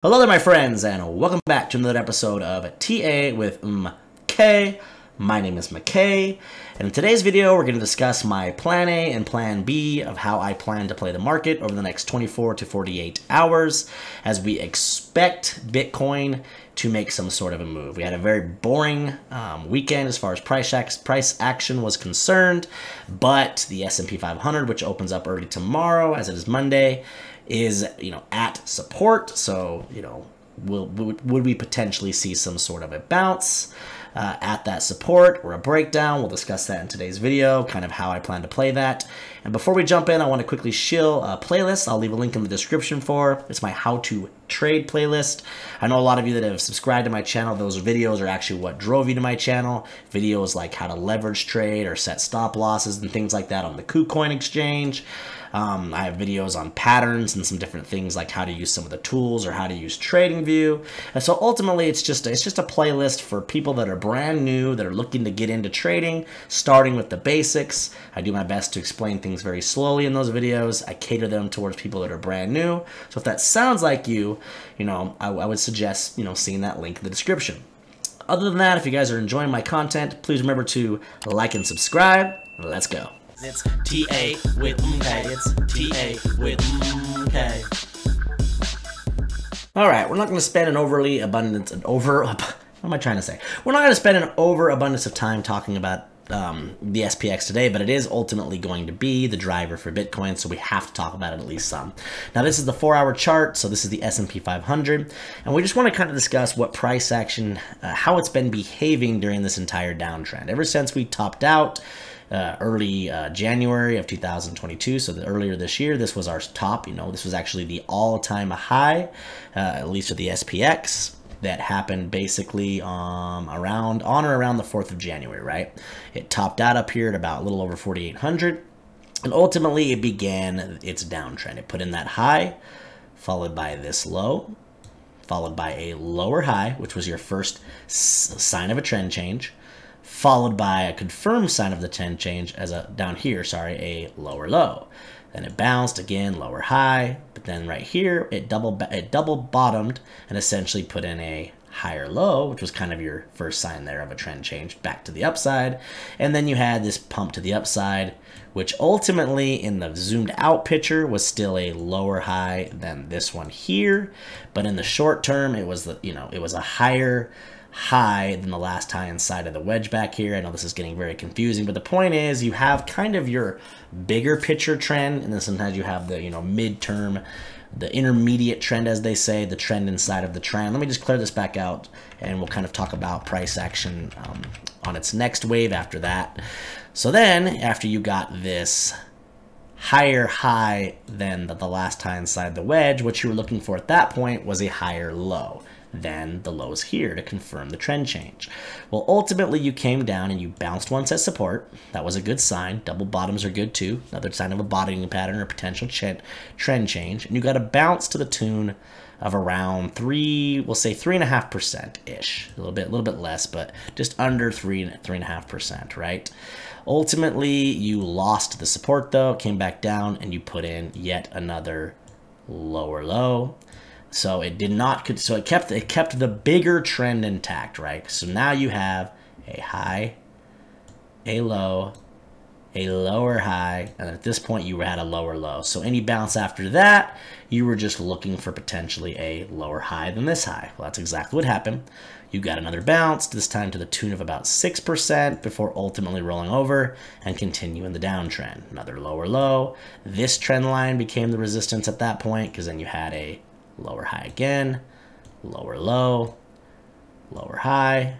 Hello there, my friends, and welcome back to another episode of TA with MK. My name is MK, and in today's video, we're going to discuss my Plan A and Plan B of how I plan to play the market over the next 24 to 48 hours as we expect Bitcoin to make some sort of a move. We had a very boring weekend as far as price action was concerned, but the S&P 500, which opens up early tomorrow, as it is Monday, is at support. So would we potentially see some sort of a bounce at that support or a breakdown? We'll discuss that in today's video, kind of how I plan to play that. And before we jump in, I want to quickly shill a playlist. I'll leave a link in the description for. It's my how to trade playlist. I know a lot of you that have subscribed to my channel, those videos are actually what drove you to my channel. Videos like how to leverage trade or set stop losses and things like that on the KuCoin exchange. I have videos on patterns and some different things like how to use some of the tools or how to use TradingView. And so ultimately it's just a playlist for people that are brand new, that are looking to get into trading, starting with the basics. I do my best to explain things very slowly in those videos. I cater them towards people that are brand new. So if that sounds like you, I would suggest, seeing that link in the description. Other than that, if you guys are enjoying my content, please remember to like and subscribe. Let's go. It's TA with MK. It's TA with MK. All right, we're not going to spend an overabundance of time talking about the SPX today, but it is ultimately going to be the driver for Bitcoin, so we have to talk about it at least some. Now, this is the 4-hour chart, so this is the S&P 500, and we just want to kind of discuss what price action, how it's been behaving during this entire downtrend. Ever since we topped out early January of 2022, so earlier this year, this was our top. This was actually the all-time high, at least with the SPX. That happened basically on or around the 4th of January, right? It topped out up here at about a little over 4,800, and ultimately it began its downtrend. It put in that high, followed by this low, followed by a lower high, which was your first sign of a trend change, followed by a confirmed sign of the trend change as a a lower low. Then it bounced again, lower high, but then right here it double bottomed and essentially put in a higher low, which was kind of your first sign there of a trend change back to the upside. And then you had this pump to the upside, which ultimately in the zoomed out picture was still a lower high than this one here, but in the short term it was it was a higher high than the last high inside of the wedge back here. I know this is getting very confusing, but the point is you have kind of your bigger picture trend, and then sometimes you have the midterm, the intermediate trend, as they say, the trend inside of the trend. Let me just clear this back out, and we'll kind of talk about price action on its next wave after that. So then after you got this higher high than the last high inside the wedge, what you were looking for at that point was a higher low than the lows here to confirm the trend change. Well, ultimately you came down and you bounced once at support. That was a good sign. Double bottoms are good too. Another sign of a bottoming pattern or potential trend change. And you got a bounce to the tune of around we'll say 3.5%-ish. A little bit less, but just under 3.5%, right? Ultimately, you lost the support though, came back down, and you put in yet another lower low. So it did not, so it kept the bigger trend intact, right? So now you have a high, a low, a lower high, and at this point you were at a lower low. So any bounce after that, you were just looking for potentially a lower high than this high. Well, that's exactly what happened. You got another bounce, this time to the tune of about 6% before ultimately rolling over and continuing the downtrend. Another lower low. This trend line became the resistance at that point because then you had a lower high again, lower low, lower high.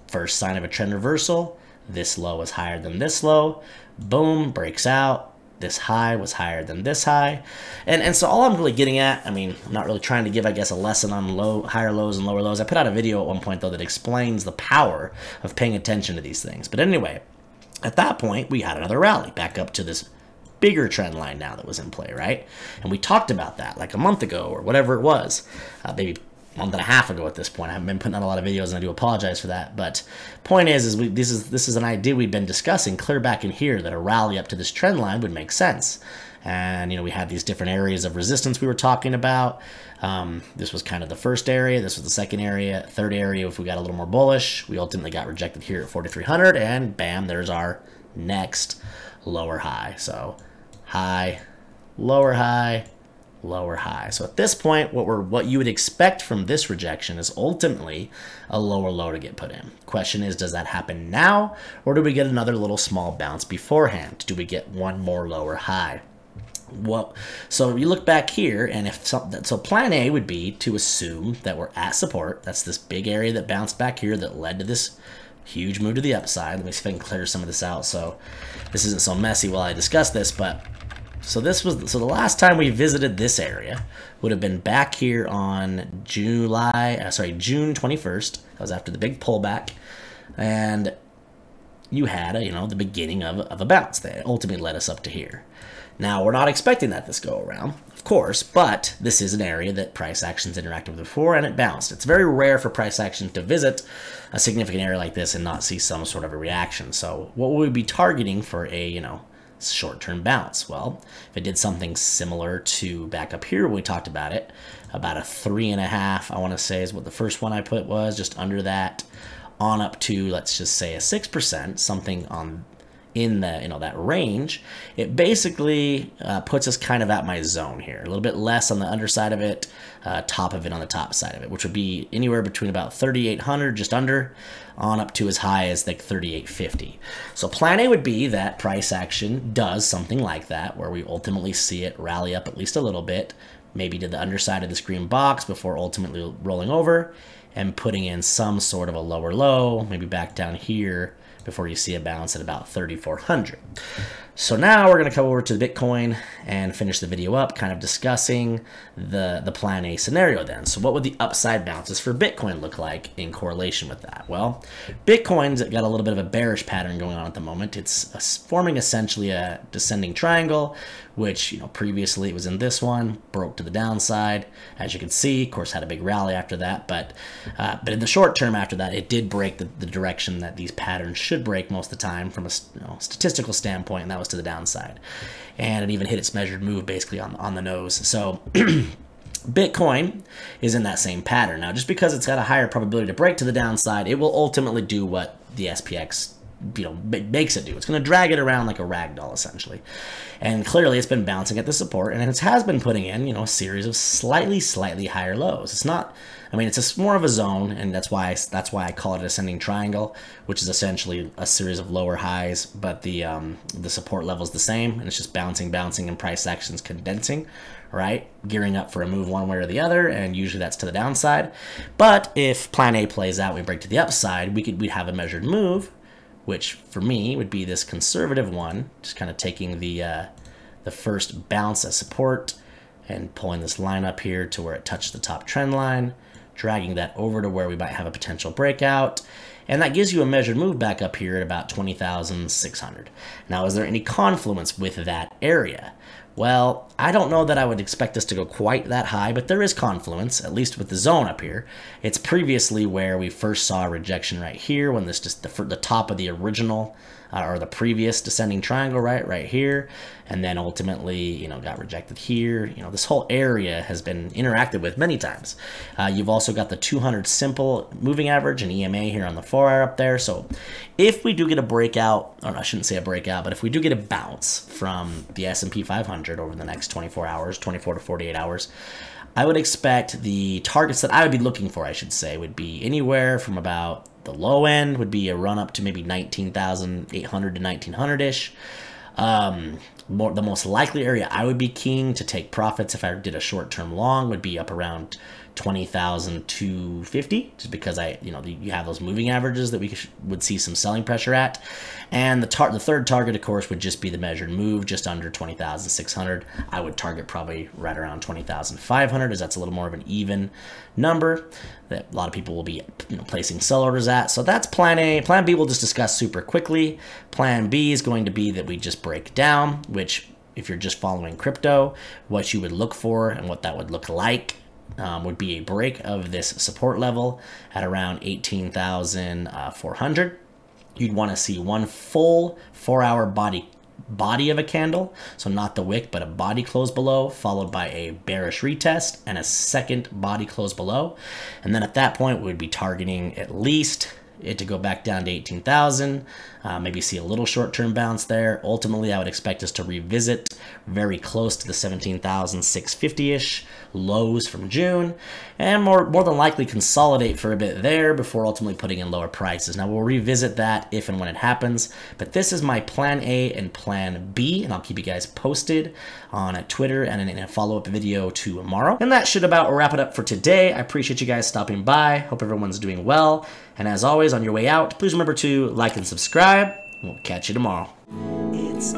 First sign of a trend reversal. This low is higher than this low. Boom, breaks out. This high was higher than this high. And so all I'm really getting at, I'm not really trying to give, I guess, a lesson on higher lows and lower lows. I put out a video at one point, though, that explains the power of paying attention to these things. But anyway, at that point, we had another rally back up to this bigger trend line now that was in play, right? And we talked about that like a month ago or whatever it was, maybe a month and a half ago at this point. I haven't been putting out a lot of videos, and I do apologize for that. But point is this is an idea we've been discussing clear back in here, that a rally up to this trend line would make sense. And, you know, we had these different areas of resistance we were talking about. This was kind of the first area. This was the second area. Third area, if we got a little more bullish, we ultimately got rejected here at 4,300. And bam, there's our next lower high. So high, lower high, lower high. So at this point, what you would expect from this rejection is ultimately a lower low to get put in. Question is, does that happen now, or do we get another little small bounce beforehand? Do we get one more lower high? Well, so you look back here, and so plan A would be to assume that we're at support. That's this big area that bounced back here that led to this huge move to the upside. Let me see if I can clear some of this out so this isn't so messy while I discuss this. But so the last time we visited this area would have been back here on June 21st. That was after the big pullback, and you had the beginning of a bounce that ultimately led us up to here. Now, we're not expecting that this go around, of course, but this is an area that price actions interacted with before, and it bounced. It's very rare for price action to visit a significant area like this and not see some sort of a reaction. So what would we be targeting for a, short-term bounce? Well, if it did something similar to back up here when we talked about it, about a 3.5, I want to say is what the first one I put was, just under that, on up to, let's just say, a 6%, something in the that range, it basically puts us kind of at my zone here. A little bit less on the underside of it, top of it on the top side of it, which would be anywhere between about 3,800, just under, on up to as high as like 3,850. So plan A would be that price action does something like that, where we ultimately see it rally up at least a little bit, maybe to the underside of this green box before ultimately rolling over and putting in some sort of a lower low, maybe back down here, before you see a bounce at about 3,400. So now we're going to come over to Bitcoin and finish the video up, kind of discussing the plan A scenario then. So what would the upside bounces for Bitcoin look like in correlation with that? Well, Bitcoin's got a little bit of a bearish pattern going on at the moment. It's forming essentially a descending triangle, which previously it was in this one, broke to the downside. As you can see, of course, had a big rally after that, but in the short term after that, it did break the direction that these patterns should break most of the time from a statistical standpoint, and that was to the downside. And it even hit its measured move basically on the nose. So Bitcoin is in that same pattern. Now, just because it's got a higher probability to break to the downside, it will ultimately do what the SPX makes it do. It's going to drag it around like a rag doll, essentially. And clearly it's been bouncing at the support, and it has been putting in, a series of slightly higher lows. It's not, it's more of a zone, and that's why I call it a ascending triangle, which is essentially a series of lower highs, but the support level is the same, and it's just bouncing, and price actions condensing, right? Gearing up for a move one way or the other, and usually that's to the downside. But if plan A plays out, we break to the upside, we'd have a measured move, which for me would be this conservative one, just kind of taking the first bounce as support and pulling this line up here to where it touches the top trend line, dragging that over to where we might have a potential breakout, and that gives you a measured move back up here at about 20,600. Now, is there any confluence with that area? Well, I don't know that I would expect this to go quite that high, but there is confluence, at least with the zone up here. It's previously where we first saw a rejection right here, when this just the top of the original or the previous descending triangle right here, and then ultimately got rejected here. This whole area has been interacted with many times. You've also got the 200 simple moving average and EMA here on the 4-hour up there. So if we do get a breakout, or I shouldn't say a breakout, but if we do get a bounce from the S&P 500 over the next 24 hours, 24 to 48 hours, I would expect the targets that I would be looking for, I should say, would be anywhere from about the low end would be a run up to maybe 19,800 to 1,900-ish. The most likely area I would be keen to take profits if I did a short-term long would be up around 20,250, just because you have those moving averages that we would see some selling pressure at. And the third target, of course, would just be the measured move just under 20,600. I would target probably right around 20,500, as that's a little more of an even number that a lot of people will be placing sell orders at. So that's plan A. Plan B we'll just discuss super quickly. Plan B is going to be that we just break down, which if you're just following crypto, what you would look for and what that would look like would be a break of this support level at around 18,400. You'd want to see one full 4-hour body body of a candle, so not the wick, but a body close below, followed by a bearish retest and a second body close below. And then at that point, we'd be targeting at least it to go back down to 18,000, maybe see a little short-term bounce there. Ultimately, I would expect us to revisit very close to the 17,650-ish lows from June, and more than likely consolidate for a bit there before ultimately putting in lower prices. Now, we'll revisit that if and when it happens, but this is my plan A and plan B, and I'll keep you guys posted on Twitter and in a follow-up video tomorrow. And that should about wrap it up for today. I appreciate you guys stopping by. Hope everyone's doing well. And as always, on your way out, please remember to like and subscribe. We'll catch you tomorrow. It's